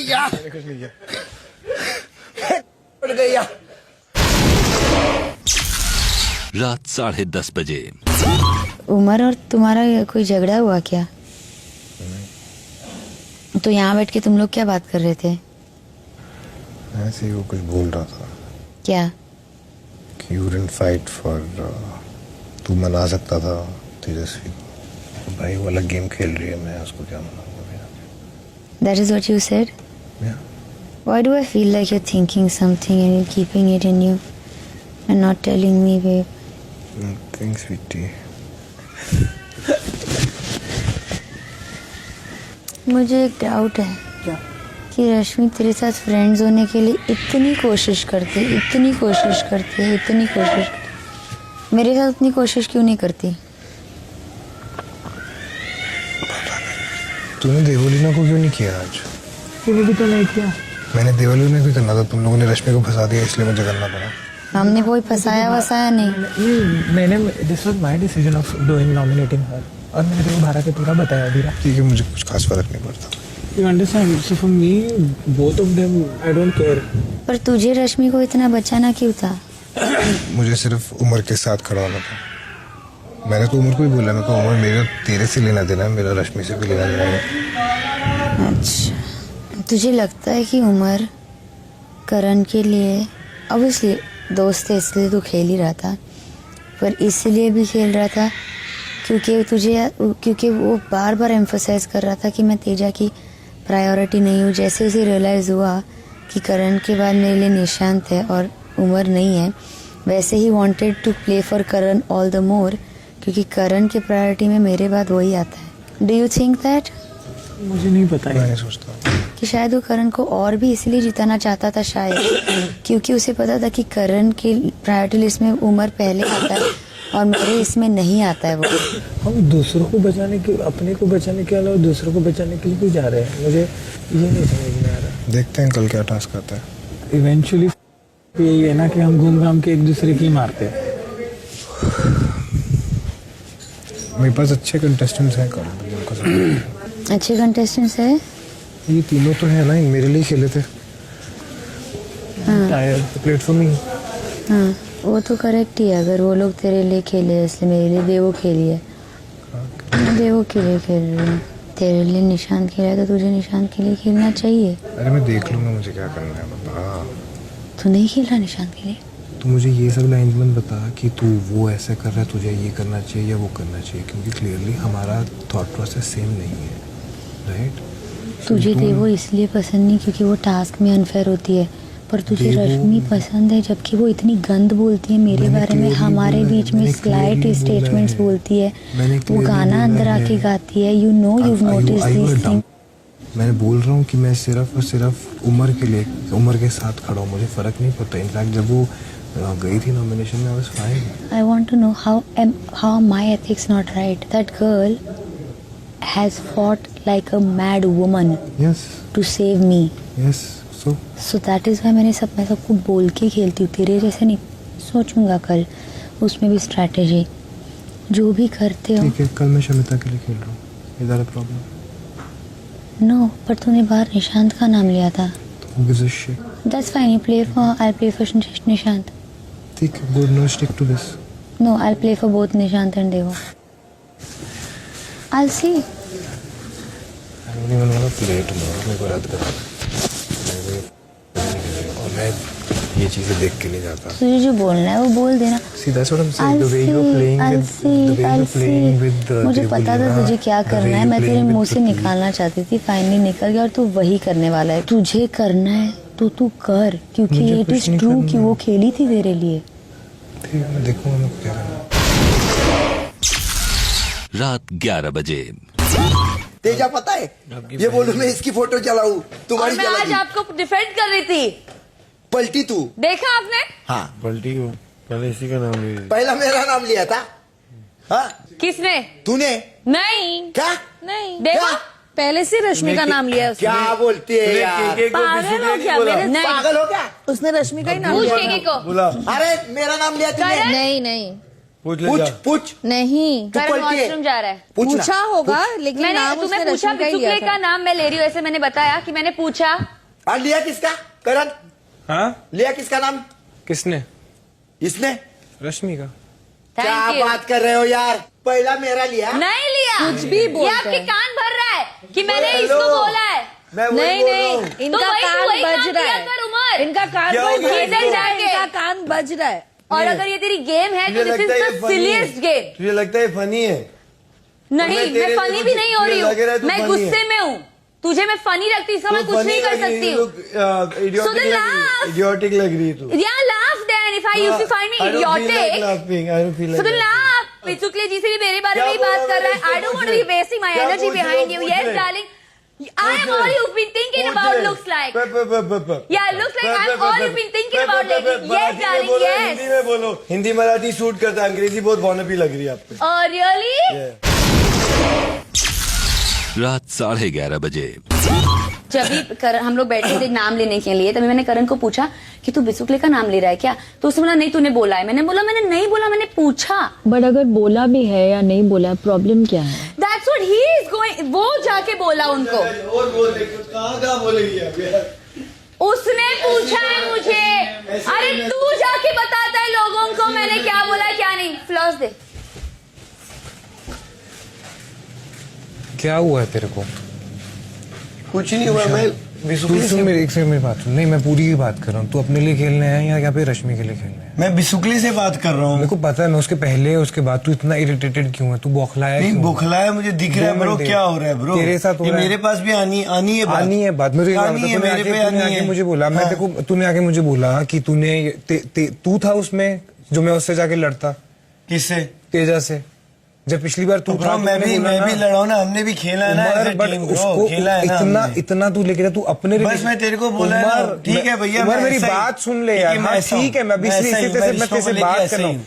गया, कुछ नहीं किया। उठ गया। रात 10:30 बजे। उमर और तुम्हारा कोई झगड़ा हुआ क्या? तो यहाँ बैठ के तुम लोग क्या बात कर रहे थे? ऐसे ही वो कुछ बोल रहा था क्या? कि you didn't fight for तू मना सकता था तेजस्वी को। भाई वो अलग गेम खेल रही है, मैं उसको क्या मनाऊंगा? That is what you said? Yeah. Why do I feel like you're thinking something and you're keeping it in you and not telling me, babe? Nothing, sweetie. मुझे एक डाउट है। क्या? कि रश्मि तेरे साथ फ्रेंड्स होने के लिए इतनी कोशिश करती है, इतनी कोशिश करती है, इतनी कोशिश, मेरे साथ उतनी कोशिश क्यों नहीं करती? तूने देवलीना को क्यों नहीं किया आज? तूने भी तो नहीं किया। मैंने देवलीना को करना था, तुम लोगों ने रश्मि को फंसा दिया इसलिए मुझे करना पड़ा। हमने कोई फंसाया वसाया नहीं। मैंने this was my decision of doing nominating her, और मैंने तेरे को भारत के पूरा बताया अभी। ठीक है, मुझे कुछ खास फर्क नहीं पड़ता। You understand? So for me, both of them, I don't care. पर तुझे रश्मि को इतना बचाना क्यों था? मुझे सिर्फ उमर के साथ खड़ा होना था। मैंने तो उमर को ही बोला, मैं कहा उमर मेरा तेरे से लेना देना है, मेरा रश्मि से भी लेना देना है। अच्छा, तुझे लगता है कि उमर करण के लिए, ऑब्वियसली दोस्त है इसलिए तू खेल ही रहा था, पर इसलिए भी खेल रहा था क्योंकि वो बार बार एम्फोसाइज कर रहा था कि मैं तेजा की प्रायोरिटी नहीं हूँ। जैसे उसे रियलाइज़ हुआ कि करण के बाद मेरे लिए निशांत है और उमर नहीं है, वैसे ही wanted to play for Karan all the more, क्योंकि करण की प्रायोरिटी में मेरे बाद वही आता है। Do you think that? मुझे नहीं पता है। मैं नहीं सोचता कि शायद वो करण को और भी इसलिए जिताना चाहता था, शायद क्योंकि उसे पता था कि करण की प्रायोरिटी लिस्ट में उमर पहले आता है और मेरे इसमें नहीं आता है। वो हम दूसरों को बचाने के, अपने को बचाने के अलावा दूसरों को बचाने के लिए क्यों जा रहे हैं? मुझे ये नहीं समझ में आ रहा। देखते हैं कल क्या टास्क आता है। इवेंचुअली यही है ना कि हम घूम घाम के एक दूसरे की मारते हैं। मेरे पास अच्छे कंटेस्टेंट्स हैं कल। अच्छे कंटेस्टेंट्स है। ये तीनों तो है ना, मेरे लिए खेले थे। टायर प्लेटफॉर्म ही। हाँ, वो तो करेक्ट ही है। अगर वो लोग तेरे लिए खेले इसलिए मेरे लिए बेवो खेली है। मैं बेवो के लिए खेल रही हूँ, तेरे लिए निशांत खेला है तो तुझे निशांत के लिए खेलना चाहिए। अरे मैं देख लूंगा मुझे क्या करना है बाबा। तू नहीं खेल रहा निशांत के लिए? तू मुझे ये सब लाइन मत बता कि तू वो ऐसा कर रहा है, तुझे ये करना चाहिए या वो करना चाहिए, क्योंकि क्लियरली हमारा थॉट प्रोसेस सेम नहीं है, राइट? तुझे देवो इसलिए पसंद नहीं क्योंकि वो टास्क में अनफेयर होती है, पर तुझे रश्मि पसंद है जबकि वो इतनी गंद बोलती है मेरे बारे में, हमारे बीच में स्लाइट स्टेटमेंट्स बोलती है, वो गाना अंदर आके गाती है। You know you notice this thing. मैंने बोल रहा हूँ कि मैं सिर्फ और सिर्फ उमर के लिए, उमर के साथ खड़ा हूँ, मुझे फर्क नहीं पड़ता। इनफैक्ट जब वो गई थी नॉमिनेशन में, I was fine. I want to know how my ethics not right? That girl has fought like a mad woman to save me. Yes, so that is why मैं सबको बोल के खेलती हूँ, तेरे जैसे नहीं। सोचूंगा कल उसमें भी स्ट्रैटेजी, जो भी करते हो। ठीक है, कल मैं शमिता के लिए खेल रहा हूँ। Is that a problem? No, पर तूने बाहर निशांत का नाम लिया था। Who gives a shit? That's fine. You play for. I'll play for Nishant. ठीक है, good. No, stick to this. No, I'll play for both Nishant and Devo. I'll see. I don't even want to play tomorrow. मेरे को रद्द कर दो। और मैं ये चीजें देख के नहीं जाता। तुझे जो बोलना है वो बोल देना। See, that's what I'm saying. The way you're playing with, the way you're playing with the मुझे पता था तुझे क्या करना है, मैं तेरे मुंह से निकालना चाहती थी, फाइनली निकल गया और तू वही करने वाला है। तुझे करना है तो तू कर, क्योंकि इट इज ट्रू कि वो खेली थी तेरे लिए। ठीक है, मैं देखूंगा मैं क्या करना। रात 11 बजे। तेजा पता है, ये बोलूं मैं इसकी फोटो चलाऊं तुम्हारी? मैं आज आपको डिफेंड कर रही थी। पलटी तू? देखा आपने? हाँ, पलटी को पहले इसी का नाम लिया। पहला मेरा नाम लिया था। हाँ, किसने? तूने? नहीं। क्या? नहीं देखा, पहले से रश्मि का नाम लिया उसने। क्या बोलती है यार? पागल हो क्या? मेरे पागल हो क्या? उसने रश्मि का ही नाम लिया अरे मेरा नाम लिया तूने? नहीं नहीं, पूछ नहीं तू करण पलटी है। वॉशरूम जा रहा है। पूछना। पूछा होगा लेकिन मैंने नाम तुम्हें उसने पूछा रश्मि का ही बिचुकले लिया का था। नाम मैं ले रही हूँ, ऐसे मैंने बताया कि मैंने पूछा। और लिया किसका करण? हाँ लिया किसका नाम? किसने? इसने? रश्मि का। क्या थैंक यू। बात कर रहे हो यार? पहला मेरा लिया। नहीं लिया, कुछ भी ये बोलता आपके है। कान भर रहा है कि मैंने हेलो। इसको बोला है। मैं वही नहीं बोल रहा हूँ। नहीं इनका वही- कान वही बज काम रहा किया है। कर, उमर। इनका कान क्या हो बज गया रहा है। इनको? इनका कान बज रहा है। और अगर ये तेरी गेम है तो दिस इज द सिलीस्ट गेम। तुझे लगता है फनी है? नहीं मैं मैं तेरे फनी को भी नहीं हो तुझे रही लग रहा है हूँ, तू मैं funny गुस्से है। में हूँ। तुझे मैं फनी लगती हूँ, इसका मैं कुछ नहीं कर सकती हूँ। So then laugh. इडियोटिक लग रही है तू। Yeah, laugh then if I used to find me idiotic. So then laugh. Bichukale जी से भी मेरे बारे में ही बात कर रहा है। I don't want to be wasting my क्या energy पूछ रहे behind हो? you. पूछ Yes, रहे। darling. I am all you've been thinking about looks like. Yeah, looks like I'm all you've been thinking about lately. Yes, darling, yes. Hindi में बोलो। Hindi Marathi suit करता है, अंग्रेजी बहुत वॉनबी लग रही है आप पे। Oh, really? रात 11:30 बजे। जब भी हम लोग बैठे थे नाम लेने के लिए, तभी मैंने करण को पूछा कि तू बिचुकले का नाम ले रहा है क्या? तो उसने बोला नहीं तूने बोला है। मैंने बोला मैंने नहीं बोला, मैंने पूछा। बट अगर बोला भी है या नहीं बोला, प्रॉब्लम क्या है? That's what he is going. वो जाके बोला उनको। और बोल दे, कहाँ बोलेगी अब यार? उसने पूछा है मुझे। अरे तू जाके बताता है लोगों को मैंने क्या बोला क्या नहीं। फ्लॉस दे। क्या हुआ है तेरे को? कुछ नहीं हुआ। मैं तू सुन मेरी एक सेकंड मेरी बात सुन। नहीं मैं पूरी की बात कर रहा हूँ। तू अपने लिए खेलने आया या यहाँ पे रश्मि के लिए खेलने आया? मैं बिसुकली से बात कर रहा मेरे हूँ। को पता है, मैं उसके पहले उसके बाद तू इतना इरिटेटेड क्यों है? तू बौखलाया नहीं क्यों? बुखला है, मुझे दिख रहा है ब्रो। घंटे। क्या हो रहा है ब्रो? तेरे साथ हो ये रहा है। मेरे पास भी आनी है बात। आनी है बात। मुझे आनी है, मेरे पे आनी है। मुझे बोला मैं हाँ। तेरे को, तूने आके मुझे बोला कि तू था उसमें जो मैं उससे जाके लड़ता किससे? तेजा से। जब पिछली बार तू तो था ब्रो तो मैं मैंने बोला भी ना, लड़ा हूं ना। हमने भी खेला है ना Umar, as a but team, bro, उसको खेला है ना हमने। इतना तू लेके जा। तू अपने बस मैं तेरे को बोला है ना, उमर, ठीक है भैया, उमर मैं मेरी ऐसा ही- बात सुन ले ठीक यार। है, मैं हाँ ऐसा हूं। ठीक है, मैं अभी मैं इसी ऐसा ही इसी हूं, से मैं मैं तेरे से रिश्तों को बात लेके कर रहा ऐसा हूँ।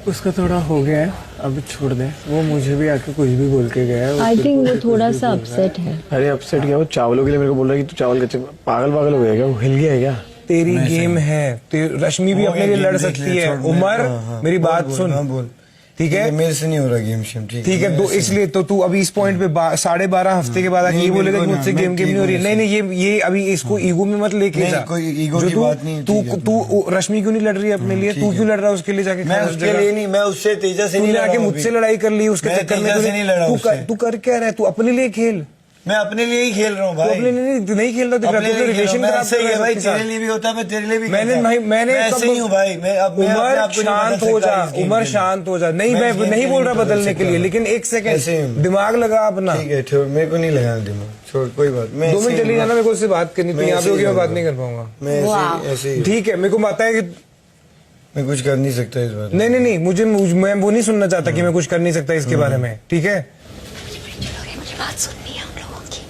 उसका थोड़ा हो गया है, अब छोड़ दे। वो मुझे भी आके कुछ भी बोल के गया है। आई थिंक वो थोड़ा सा अपसेट है। अरे अपसेट क्या? वो चावलों के लिए मेरे को बोल रहा है कि तू चावल कच्चे। पागल हो गया क्या? वो हिल गया है क्या? तेरी गेम है। रश्मि भी हो अपने गया, लिए लड़ गेम देख सकती ले, है। छोड़, मैं- उमर हाँ, मेरी बोल, बात बोल, सुन, हाँ, बोल। ठीक है? मेरे से नहीं हो रहा गेम शेम। ठीक है, तो इसलिए तो तू अभी इस पॉइंट पे 12.5 हफ्ते के बाद आके नहीं, ये बोलेगा कि बिल्कुल मुझसे ना, गेम मैं नहीं हो रही है। ठीक नहीं नहीं, ये अभी इसको ईगो में मत लेके नहीं, जा। कोई ईगो जो की बात नहीं है, तू ठीक है, तू रश्मि क्यों नहीं लड़ रही है अपने लिए? ठीक तू है। क्यों लड़ रहा है उसके लिए जाके? मैं खड़ा उसके जगह? लिए नहीं, मैं उससे तेजा से नहीं तूने लड़ा आके हूं मुझसे अभी। लड़ाई कर ली उसके मैं चक्कर में। तेजा से नहीं लड़ा उससे। तू कर क्या रहा है? तू अपने लिए खेल। मैं अपने लिए ही खेल रहा हूँ तू भाई। अपने लिए नहीं खेल रहा। अपने लिए खेल रहा रिलेशन हूं, मैं खराब ऐसे ही कर है रहा भाई। है तेरे लिए भी होता है, मैं तेरे लिए भी मैंने करता हूं। मैंने मैं ऐसे ही हूँ भाई। मैं अब मैं अपने उमर आप को नहीं शांत बदल हो सकता जा। इस गेम उमर के लिए। शांत हो जा। नहीं मैं मैं इस गेम नहीं के बोल लिए रहा बदल बदलने के सकता लिए, हूं। लेकिन एक ऐसे ही सेकंड हूं। दिमाग लगा अपना। ठीक है, छोड़, मेरे को नहीं लगाना दिमाग। छोड़, कोई बात। मैं 2 ऐसे मिनट ही चली हूं। जाना, मेरे को उससे बात करनी थी। मैं यहाँ पे ऐसे होगी ही मैं बात हूं। नहीं कर पाऊंगा। मैं ऐसे ही ठीक है, मेरे को पता है कि मैं कुछ कर नहीं सकता इस बारे में। नहीं नहीं नहीं, मैं वो नहीं सुनना चाहता कि मैं कुछ कर नहीं सकता इसके बारे में। ठीक है, मुझे बात सुननी है हम लोगों की।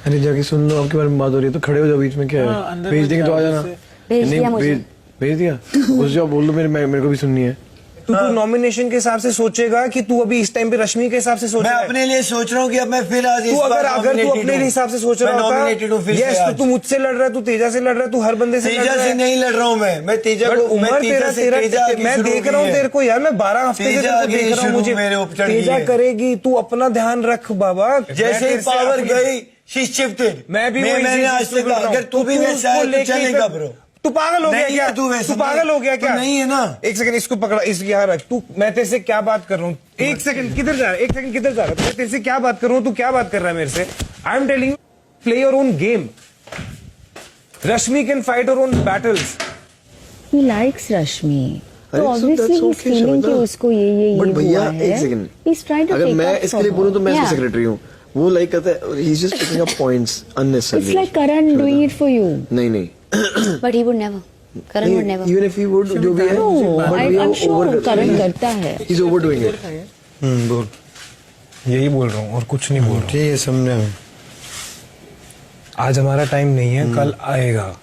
अरे जाके सुन लो, आपके बारे में बात हो रही है तो खड़े हो जाओ बीच में। क्या है? भेज देंगे तो आ जाना। भेज दिया मुझे। भेज दिया। उस जाओ बोल दो मेरे को भी सुननी है। तू नॉमिनेशन के हिसाब से सोचेगा कि तू अभी इस टाइम पे रश्मि के हिसाब से सोच मैं रहा है? अपने लिए सोच रहा हूँ कि अब मैं फिर आज तू अगर तू अपने हिसाब से सोच रहा नॉमिनेटेड हूँ होता, फिर से यस, तो आज। तू मुझसे लड़ रहा है, तू तेजा से लड़ रहा है, तू हर बंदे से लड़ तेजा रहा से है। नहीं लड़ रहा हूँ मैं तेजा बट को। मैं उमर तेजा से तेरा तेजा आगे मैं शुरू देख हो रहा हूँ गई तेरे है। को यार। मैं 12 हफ्ते से तेजा तेरे को आगे देख रहा हूँ। शुरू मुझे मेरे ऊपर चढ़ गई तेजा है। करेगी, तू अपना ध्यान रख बाबा। जैसे ही पावर गई शी शिफ्टेड। मैं भी मैंने आज तक अगर तू भी वैसा है तो चलेगा ब्रो। तू पागल हो गया नहीं क्या? है तू वैसा, तू पागल हो गया तू क्या? नहीं है ना। एक सेकंड, इसको पकड़ा, इस यहाँ रख। तू, मैं तेरे से क्या बात कर रहा हूँ? एक सेकंड, किधर जा रहा है? एक सेकंड, किधर जा रहा है? मैं तेरे से क्या बात कर रहा हूँ? तू क्या बात कर रहा है मेरे से? I am telling you, play your own game. Rashmi can fight her own battles. He likes Rashmi. अरे, तो so obviously that's he's okay, feeling कि शबना। उसको ये बट भैया हुआ है। एक सेकंड, He's trying to अगर take मैं up इसके for लिए बोलूं तो मैं her. इसका Yeah. सेक्रेटरी हूँ। वो लाइक कहता है he's just picking up points unnecessarily. It's like Karan doing it for you. नहीं नहीं, But he would never. Karan would never. even if he would जो भी है, No, but we I'm are sure over Karan करता है. He's overdoing it. बोल। यही बोल रहा हूँ और कुछ नहीं बोल रहा हूँ। ठीक है, समझा। आज हमारा टाइम नहीं है, कल आएगा।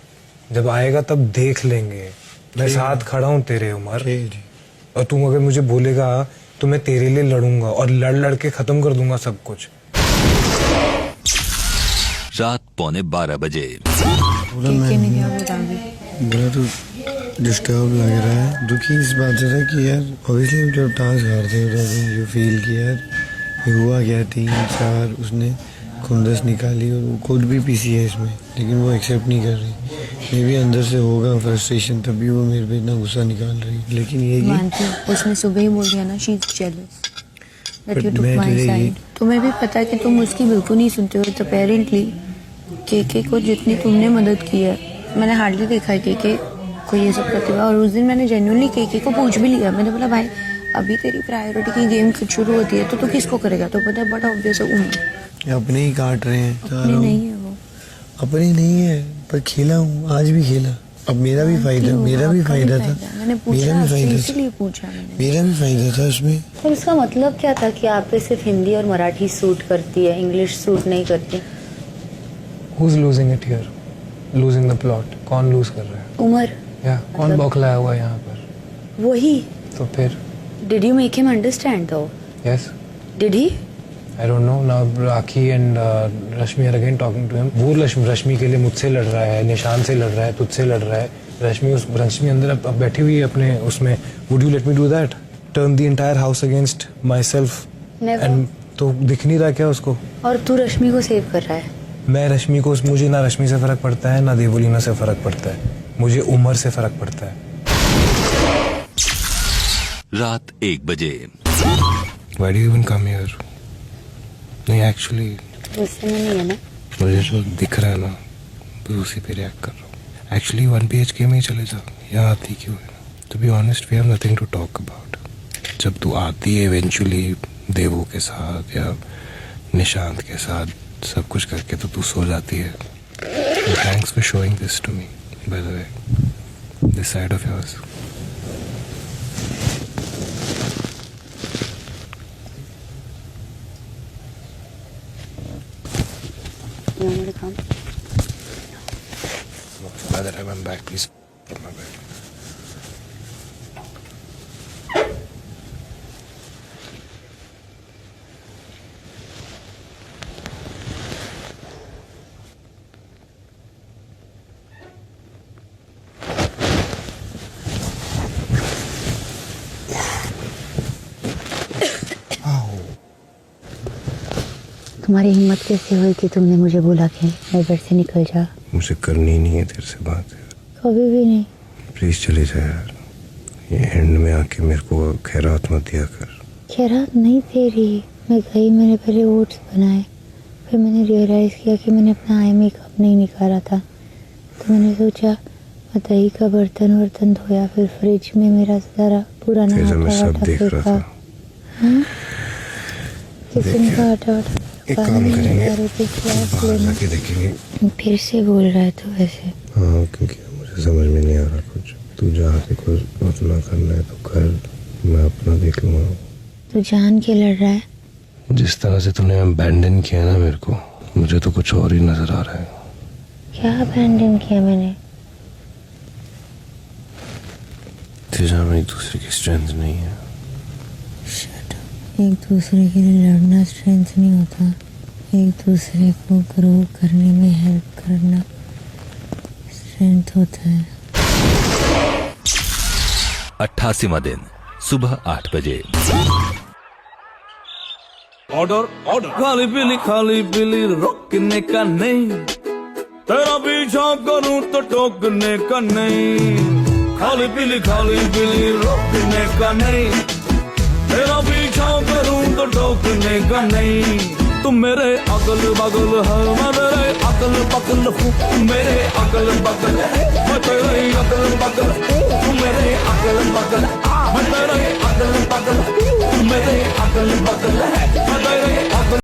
जब आएगा तब देख लेंगे। मैं साथ खड़ा हूँ तेरे उमर। और तू अगर मुझे बोलेगा तो मैं तेरे लिए लड़ूंगा और लड़ के खत्म कर दूंगा सब कुछ। रात 11:45 बजे। ठीक है, नहीं क्या बता दे। बोला तो डिस्टर्ब लग रहा है। दुखी इस बात से था कि यार ऑब्वियसली जब टास्क हारते हो तो यू फील कि यार ये हुआ क्या, 3-4 उसने खुंदस निकाली और वो खुद भी पीसी है इसमें, लेकिन वो एक्सेप्ट नहीं कर रही। मे भी अंदर से होगा फ्रस्ट्रेशन, तभी वो मेरे पे इतना गुस्सा निकाल रही है। लेकिन ये मानती हूँ, उसने सुबह ही बोल दिया ना she is jealous that you took मैं माय तुझे साइड। तुम्हें भी पता है कि तुम उसकी बिल्कुल नहीं सुनते हो। तो अपेरेंटली केके को जितनी तुमने मदद की है, मैंने हार्डली देखा है केके को ये सब करते हुए। और उस दिन मैंने जेन्युइनली केके को पूछ भी लिया, मैंने बोला भाई अभी तेरी प्रायोरिटी की गेम शुरू होती है तो तू किसको करेगा? तो पता है बड़ा ऑब्वियस है उम्र। अपने ही काट रहे हैं। अपनी नहीं है वो, अपनी नहीं है, पर खेला हूँ, आज भी खेला। अब मेरा भी फायदा, मेरा भी फायदा था, मैंने पूछा इसीलिए पूछा मैंने। मेरा भी फायदा था उसमें। और इसका मतलब क्या था कि आप पे सिर्फ हिंदी और मराठी सूट करती है, इंग्लिश सूट नहीं करती? Who's losing it here? Losing the plot? कौन लूज कर रहा है? उमर। या कौन बौखलाया हुआ है यहाँ पर? वही। तो फिर Did you make him understand though? yes, Did he? I don't know. Now Rakhi and Rashmi are again talking to him. वो रश्मि के लिए मुझसे लड़ रहा है, निशान से लड़ रहा है, तुझसे लड़ रहा है। रश्मि अंदर अब बैठी हुई है अपने उसमें। Would you let me do that? Turn the entire house against myself? Never. And तो दिख नहीं रहा क्या उसको? और तू रश्मि को सेव कर रहा है? मैं रश्मि को, मुझे ना रश्मि से फर्क पड़ता है ना देवलीना से फर्क पड़ता है, मुझे उमर से फर्क पड़ता है। रात 1 बजे। Why do you even come here? नहीं एक्चुअली गुस्से में नहीं है ना? मुझे जो दिख रहा है ना, तो उसी पे रिएक्ट कर रहा हूँ। एक्चुअली 1 BHK में ही चले जा, यहाँ आती क्यों है? To be honest we have nothing to talk about. जब तू आती है इवेंचुअली देवू के साथ या निशांत के साथ सब कुछ करके, तो तू सो जाती है। Thanks for showing this to me by the way, this side of yours. You want me to come? By the time I'm back, please put my bed. तुम्हारी हिम्मत कैसे हुई कि तुमने मुझे बोला कि मेरे बेड से निकल जा? मुझे करनी नहीं है तेरे से बात। कभी भी नहीं। प्लीज चले जा यार, ये एंड में आके मेरे को खैरात मत दिया कर। खैरात नहीं तेरी, मैं गई, मैंने पहले ओट्स बनाए, फिर मैंने रियलाइज़ किया कि मैंने अपना आई मेकअप नहीं निकाला था, तो मैंने सोचा दही का बर्तन धोया, फिर फ्रिज में मेरा सारा पुराना आटा फेंका। किचन का आटा एक काम करेंगे, बाहर जाके देखेंगे। फिर से बोल रहा है तो वैसे। हाँ, क्योंकि मुझे समझ में नहीं आ रहा कुछ। तू जहाँ के कुछ अपना करना है तो कर, मैं अपना देख लूँगा। तू जान के लड़ रहा है? जिस तरह से तूने अबैंडन किया ना मेरे को, मुझे तो कुछ और ही नजर आ रहा है। क्या अबैंडन किया मैंने? तेजा में एक दूसरे की स्ट्रेंथ नहीं है। एक दूसरे के लिए लड़ना स्ट्रेंथ नहीं होता, एक दूसरे को ग्रो करने में हेल्प करना स्ट्रेंथ होता है। 88वां दिन सुबह 8 बजे। Order order. खाली पीली रोकने का नहीं, तेरा पीछा करूं तो टोकने का नहीं। खाली पीली रोकने का नहीं, तेरा पीछा करूं तो टोकने का नहीं। तुम मेरे अगल बगल है, मैं मेरे अगल बगल हूँ, मेरे अगल बगल है।